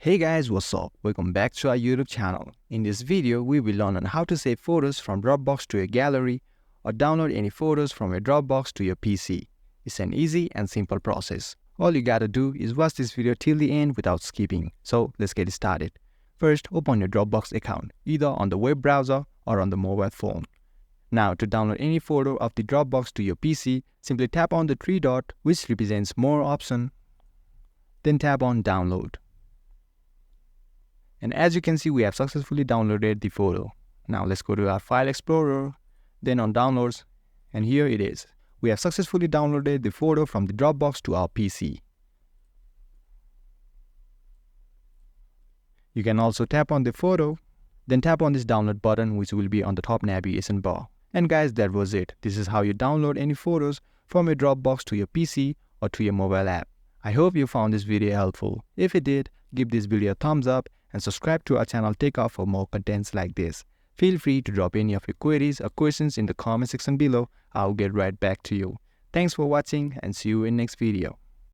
Hey guys, what's up? Welcome back to our YouTube channel. In this video, we will learn on how to save photos from Dropbox to your gallery or download any photos from your Dropbox to your PC. It's an easy and simple process. All you gotta do is watch this video till the end without skipping. So let's get started. First, open your Dropbox account, either on the web browser or on the mobile phone. Now, to download any photo of the Dropbox to your PC, simply tap on the three dot which represents More option, then tap on Download. And as you can see, we have successfully downloaded the photo. Now let's go to our File Explorer, then on Downloads, and here it is. We have successfully downloaded the photo from the Dropbox to our PC. You can also tap on the photo, then tap on this download button which will be on the top navigation bar. And guys, that was it. This is how you download any photos from your Dropbox to your PC or to your mobile app. I hope you found this video helpful. If it did, give this video a thumbs up and subscribe to our channel TechUp for more contents like this. Feel free to drop any of your queries or questions in the comment section below. I'll get right back to you. Thanks for watching and see you in next video.